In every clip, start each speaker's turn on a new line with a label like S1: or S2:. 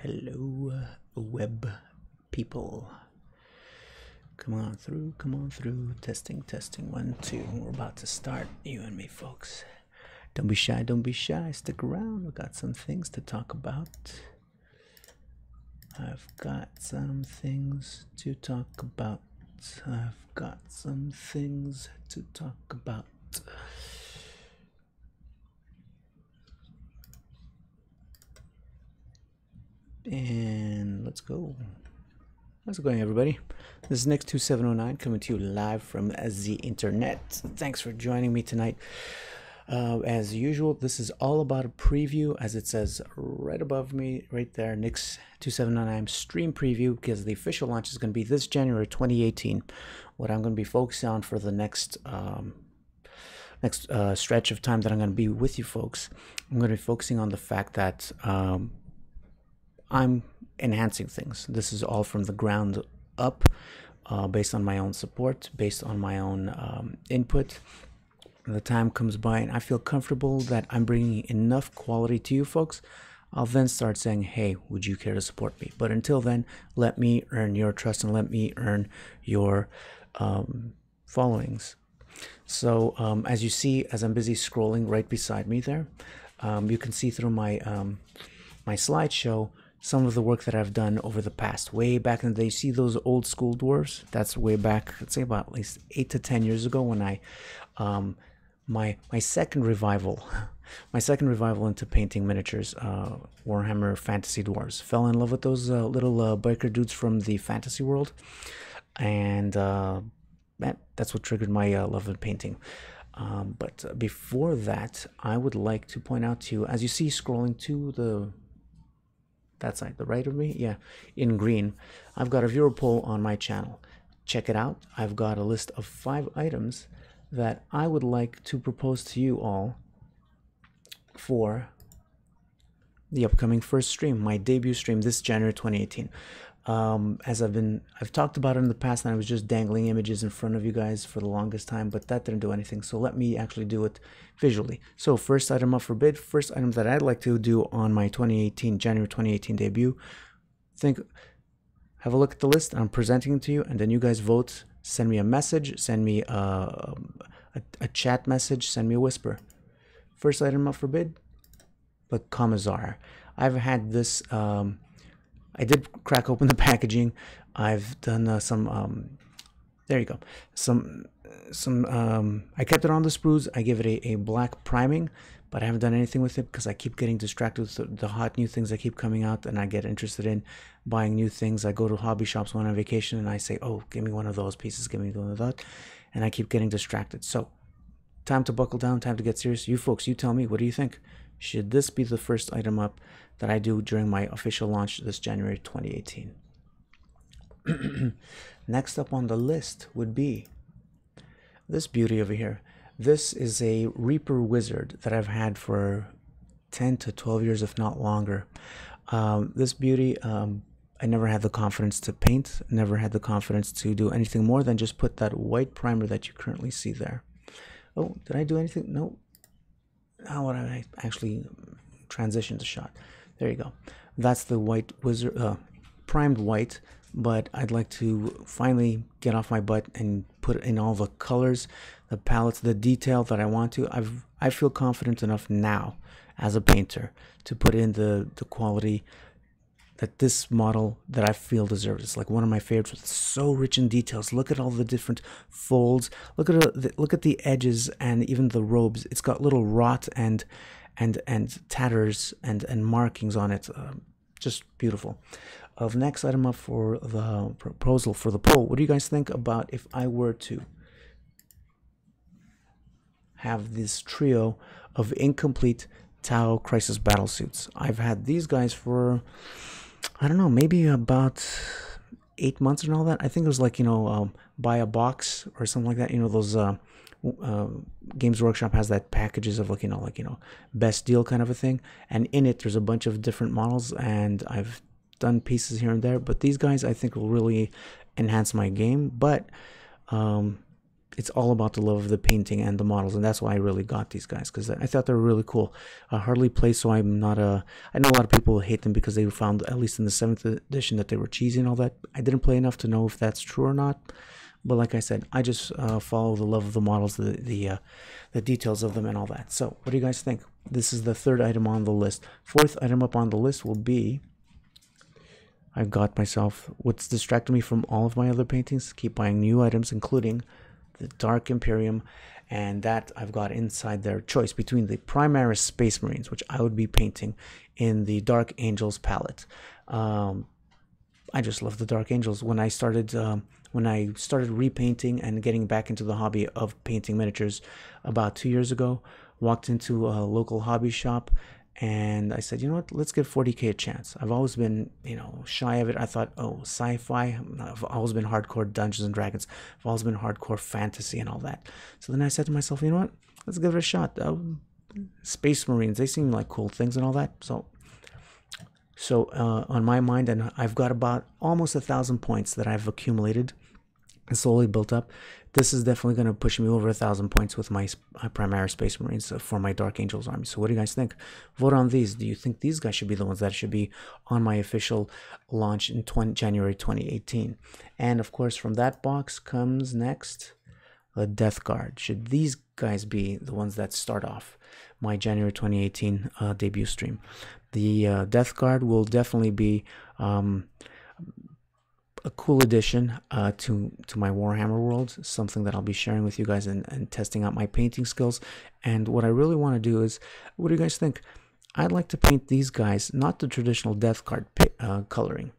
S1: Hello, web people. Come on through. Testing, 1, 2. We're about to start, you and me, folks. Don't be shy, stick around. We got some things to talk about. I've got some things to talk about. And let's go. How's it going, everybody? This is Nix2709 coming to you live from the internet. Thanks for joining me tonight. As usual, this is all about a preview, as it says right above me, right there, Nix2709 stream preview, because the official launch is going to be this January 2018. What I'm going to be focusing on for the next stretch of time that I'm going to be with you folks, I'm going to be focusing on the fact that I'm enhancing things. This is all from the ground up, based on my own support, based on my own input. The time comes by and I feel comfortable that I'm bringing enough quality to you folks. I'll then start saying, hey, would you care to support me? But until then, let me earn your trust and let me earn your followings. So as you see, as I'm busy scrolling right beside me there, you can see through my my slideshow some of the work that I've done over the past, way back in the day. You see those old school dwarves? That's way back, I'd say about at least 8 to 10 years ago, when I my second revival into painting miniatures, Warhammer Fantasy Dwarves. Fell in love with those little biker dudes from the fantasy world, and that's what triggered my love of painting. But before that, I would like to point out to you, as you see scrolling to that side, the right of me, yeah, in green, I've got a viewer poll on my channel. Check it out. I've got a list of 5 items that I would like to propose to you all for the upcoming first stream, my debut stream this January 2018. As I've talked about it in the past, and I was just dangling images in front of you guys for the longest time, but that didn't do anything. So let me actually do it visually. So first item up for bid, first item that I'd like to do on my January 2018 debut. Have a look at the list. I'm presenting it to you, and then you guys vote. Send me a message, send me a chat message, send me a whisper. First item up for bid, the Commissar. I've had this, I did crack open the packaging. I've done there you go. I kept it on the sprues. I give it a black priming, but I haven't done anything with it because I keep getting distracted with the hot new things that keep coming out, and I get interested in buying new things. I go to hobby shops when I'm on vacation and I say, oh, give me one of those pieces, give me one of that, and I keep getting distracted. So time to buckle down, time to get serious. You folks, you tell me, what do you think? Should this be the first item up that I do during my official launch this January 2018? Next up on the list would be this beauty over here. This is a Reaper Wizard that I've had for 10 to 12 years, if not longer. This beauty, I never had the confidence to paint, never had the confidence to do anything more than just put that white primer that you currently see there. Oh, did I do anything? No. How would I actually transition the shot? There you go. That's the white wizard, primed white, but I'd like to finally get off my butt and put in all the colors, the palettes, the detail that I want to. I feel confident enough now as a painter to put in the quality that this model that I feel deserves. It's like one of my favorites. It's so rich in details. Look at all the different folds. Look at the edges and even the robes. It's got little rot and tatters and markings on it. Just beautiful. Next item up for the proposal for the poll. What do you guys think about if I were to have this trio of incomplete Tau Crisis battle suits? I've had these guys for, I don't know, maybe about 8 months and all that. I think it was like, buy a box or something like that. Those Games Workshop has that packages of best deal kind of a thing, and in it there's a bunch of different models, and I've done pieces here and there, but these guys I think will really enhance my game. But it's all about the love of the painting and the models, and that's why I really got these guys, because I thought they were really cool. I hardly play, so I'm not a. I know a lot of people hate them because they found, at least in the 7th edition, that they were cheesy and all that. I didn't play enough to know if that's true or not, but like I said, I just follow the love of the models, the details of them and all that. So what do you guys think? This is the 3rd item on the list. 4th item up on the list will be, I've got myself, what's distracting me from all of my other paintings, keep buying new items, including the Dark Imperium, and that I've got inside their choice between the Primaris Space Marines, which I would be painting in the Dark Angels palette. I just love the Dark Angels. When I started repainting and getting back into the hobby of painting miniatures about 2 years ago, walked into a local hobby shop, and I said, you know what, let's give 40K a chance. I've always been, shy of it. I thought, oh, sci-fi. I've always been hardcore Dungeons and Dragons. I've always been hardcore fantasy and all that. So then I said to myself, you know what, let's give it a shot. Space Marines, they seem like cool things and all that. So on my mind, and I've got about almost 1,000 points that I've accumulated and slowly built up. This is definitely going to push me over 1,000 points with my Primaris Space Marines for my Dark Angels army. So what do you guys think? Vote on these. Do you think these guys should be the ones that should be on my official launch in January 2018? And of course, from that box comes next the Death Guard. Should these guys be the ones that start off my January 2018 debut stream? The Death Guard will definitely be a cool addition to my Warhammer world, something that I'll be sharing with you guys and testing out my painting skills. And what I really want to do is, what do you guys think? I'd like to paint these guys, not the traditional Death Guard coloring,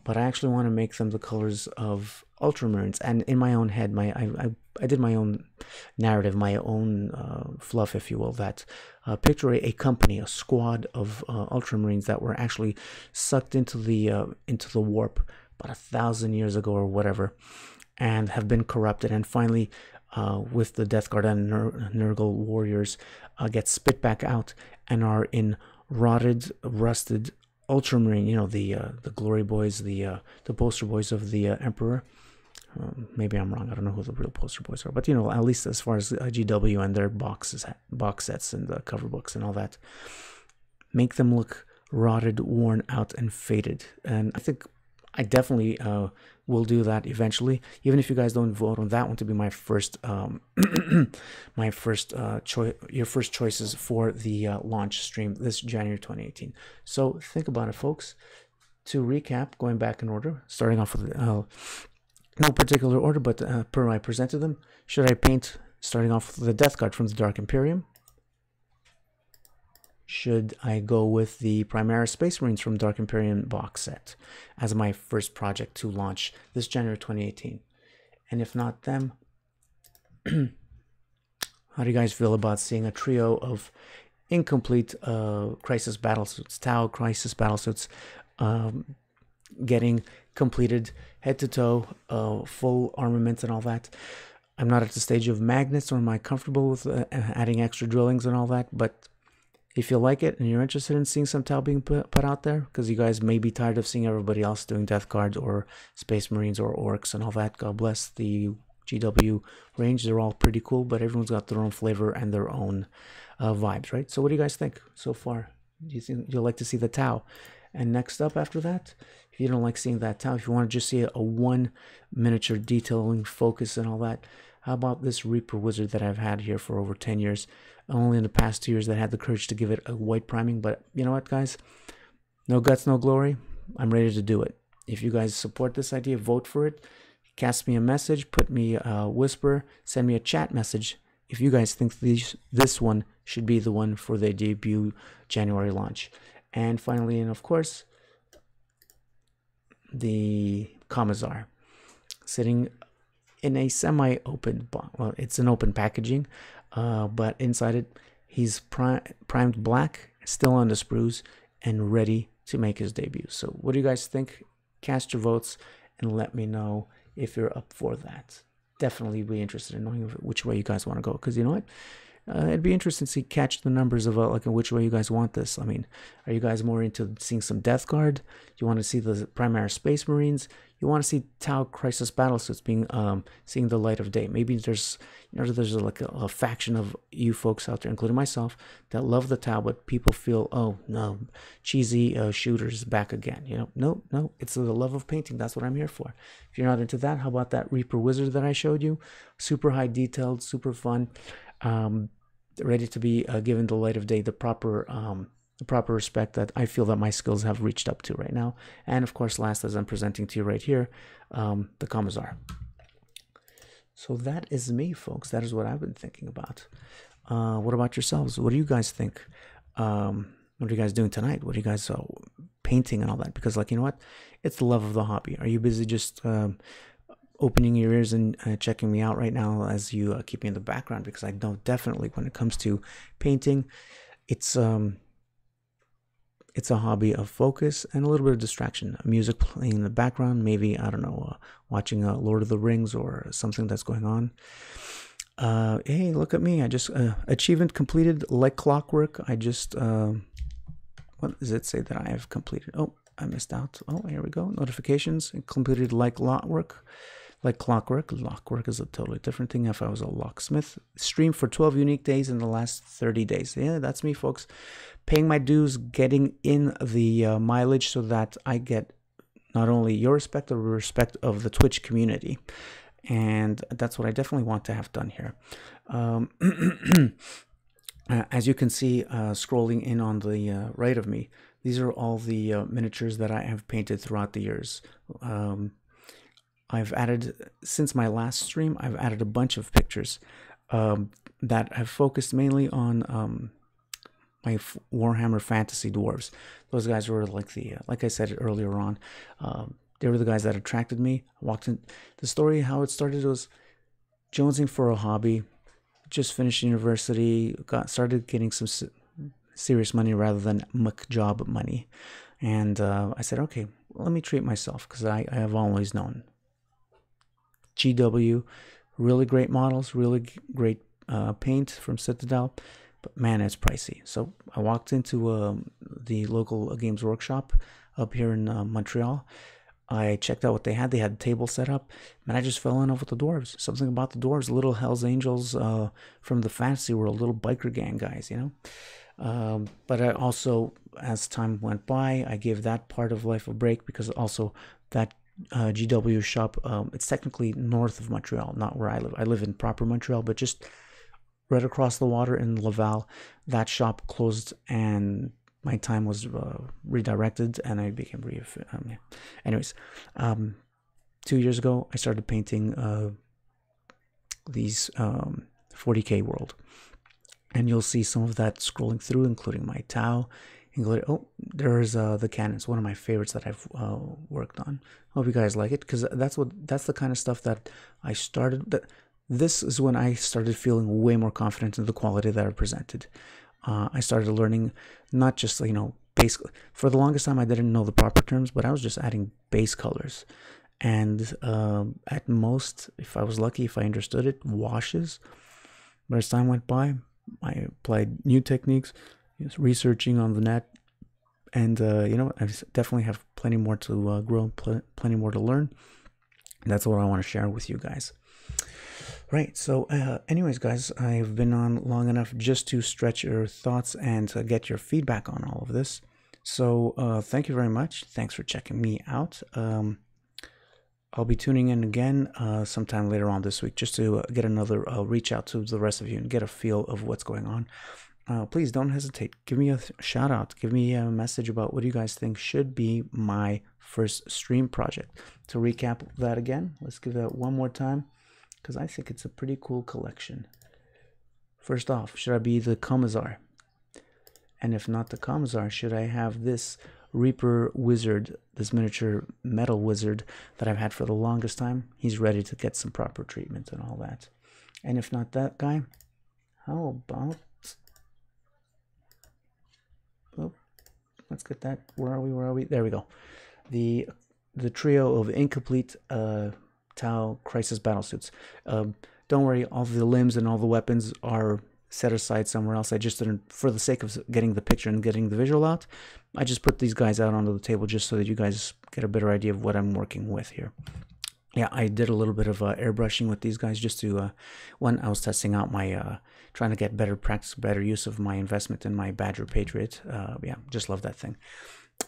S1: but I actually want to make them the colors of Ultramarines. And in my own head, I did my own narrative, my own fluff, if you will, that picture a company, a squad of Ultramarines that were actually sucked into the warp about 1,000 years ago or whatever, and have been corrupted, and finally with the Death Guard and Nurgle warriors get spit back out and are in rotted, rusted Ultramarine, the glory boys, the poster boys of the Emperor. Maybe I'm wrong, I don't know who the real poster boys are, but at least as far as GW and their box sets and the cover books and all that, make them look rotted, worn out, and faded. And I think I definitely will do that eventually, even if you guys don't vote on that one to be my first your first choices for the launch stream this January 2018. So think about it, folks. To recap, going back in order, starting off with no particular order, but per I presented them. Should I paint, starting off with the Death Guard from the Dark Imperium? Should I go with the Primaris Space Marines from Dark Imperium box set as my first project to launch this January 2018? And if not them, how do you guys feel about seeing a trio of incomplete Crisis Battlesuits, Tau Crisis Battlesuits, getting completed head to toe, full armament and all that? I'm not at the stage of magnets, or am I comfortable with adding extra drillings and all that, but if you like it and you're interested in seeing some Tau being put out there, because you guys may be tired of seeing everybody else doing Death Guards or Space Marines or Orcs and all that, God bless the GW range. They're all pretty cool, but everyone's got their own flavor and their own vibes, right? So what do you guys think so far? Do you think you'll like to see the Tau? And next up after that, if you don't like seeing that Tau, if you want to just see a one miniature detailing focus and all that, how about this Reaper Wizard that I've had here for over 10 years? Only in the past 2 years that I had the courage to give it a white priming. But you know what, guys? No guts, no glory. I'm ready to do it. If you guys support this idea, vote for it. Cast me a message, put me a whisper, send me a chat message if you guys think this one should be the one for the debut January launch. And finally, and of course, the Commissar, sitting in a semi-open box. Well, it's an open packaging, but inside it, he's primed black, still on the sprues, and ready to make his debut. So what do you guys think? Cast your votes and let me know if you're up for that. Definitely be interested in knowing which way you guys want to go, because you know what? it'd be interesting to see, catch the numbers of like in which way you guys want this. I mean, are you guys more into seeing some Death Guard? You want to see the Primaris Space Marines? You want to see Tau Crisis battlesuits being seeing the light of day? Maybe there's there's like a faction of you folks out there, including myself, that love the Tau, but people feel, oh no, cheesy shooters back again. No, it's the love of painting. That's what I'm here for. If you're not into that, how about that Reaper Wizard that I showed you? Super high detailed, super fun, ready to be given the light of day, the proper respect that I feel that my skills have reached up to right now. And of course, last, as I'm presenting to you right here, the Commissar. So that is me, folks. That is what I've been thinking about. What about yourselves? What do you guys think? What are you guys doing tonight? What are you guys painting and all that? Because, like, you know what? It's the love of the hobby. Are you busy just opening your ears and checking me out right now as you keep me in the background? Because I know definitely when it comes to painting, it's a hobby of focus and a little bit of distraction. Music playing in the background, maybe, I don't know, watching Lord of the Rings or something that's going on. Hey, look at me. I just, achievement completed like clockwork. I just, what does it say that I have completed? Oh, I missed out. Oh, here we go. Notifications. Completed like clockwork. Like clockwork. Lockwork is a totally different thing if I was a locksmith. Stream for 12 unique days in the last 30 days. Yeah, that's me, folks. Paying my dues, getting in the mileage so that I get not only your respect, but respect of the Twitch community. And that's what I definitely want to have done here. As you can see, scrolling in on the right of me, these are all the miniatures that I have painted throughout the years. I've added, since my last stream, I've added a bunch of pictures that have focused mainly on my Warhammer Fantasy dwarves. Those guys were like like I said earlier on, they were the guys that attracted me. I walked in. The story, how it started, was jonesing for a hobby, just finished university, started getting some serious money rather than muck job money. And I said, okay, let me treat myself, because I have always known GW, really great models, really great paint from Citadel, but man, it's pricey. So I walked into the local Games Workshop up here in Montreal. I checked out what they had. They had a table set up, and I just fell in love with the dwarves. Something about the dwarves, little Hells Angels from the fantasy world, little biker gang guys, you know. But I also, as time went by, I gave that part of life a break, because also that GW shop, it's technically north of Montreal, not where I live. I live in proper Montreal, but just right across the water in Laval. That shop closed, and my time was redirected, and I became anyways, 2 years ago I started painting these 40k world, and you'll see some of that scrolling through, including my Tau. Oh, there's the cannons, one of my favorites that I've worked on. Hope you guys like it, because that's the kind of stuff that I started. This is when I started feeling way more confident in the quality that I presented. I started learning not just, you know, base. For the longest time, I didn't know the proper terms, but I was just adding base colors. And at most, if I was lucky, if I understood it, washes. But as time went by, I applied new techniques, researching on the net. And, you know, I definitely have plenty more to grow, plenty more to learn. And that's what I want to share with you guys. Right, so anyways, guys, I've been on long enough just to stretch your thoughts and to get your feedback on all of this. So thank you very much. Thanks for checking me out. I'll be tuning in again sometime later on this week, just to get another reach out to the rest of you and get a feel of what's going on. Please don't hesitate. Give me a shout out. Give me a message about what you guys think should be my first stream project. To recap that again, let's give that one more time, because I think it's a pretty cool collection. First off, should I be the Commissar? And if not the Commissar, should I have this Reaper Wizard, this miniature metal wizard that I've had for the longest time? He's ready to get some proper treatment and all that. And if not that guy, how about... Oh, let's get that. Where are we? There we go. The trio of incomplete Tau Crisis battlesuits. Don't worry, all the limbs and all the weapons are set aside somewhere else. I just didn't, for the sake of getting the picture and getting the visual out, I just put these guys out onto the table just so that you guys get a better idea of what I'm working with here. Yeah, I did a little bit of airbrushing with these guys just to, one, I was testing out my, trying to get better practice, better use of my investment in my Badger Patriot. Yeah, just love that thing.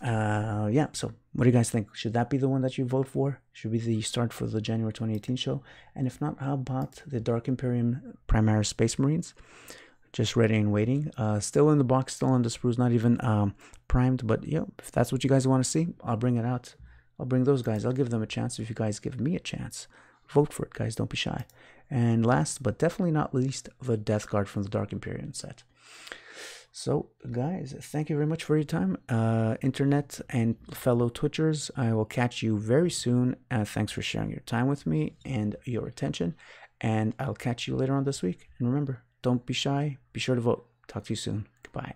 S1: Yeah, so what do you guys think? Should that be the one that you vote for? Should be the start for the January 2018 show? And if not, how about the Dark Imperium Primaris Space Marines? Just ready and waiting. Still in the box, still on the sprues, not even primed. But yeah, if that's what you guys want to see, I'll bring it out. I'll bring those guys. I'll give them a chance if you guys give me a chance. Vote for it, guys. Don't be shy. And last, but definitely not least, the Death Guard from the Dark Imperium set. So, guys, thank you very much for your time. Internet and fellow Twitchers, I will catch you very soon. Thanks for sharing your time with me and your attention. And I'll catch you later on this week. And remember, don't be shy. Be sure to vote. Talk to you soon. Goodbye.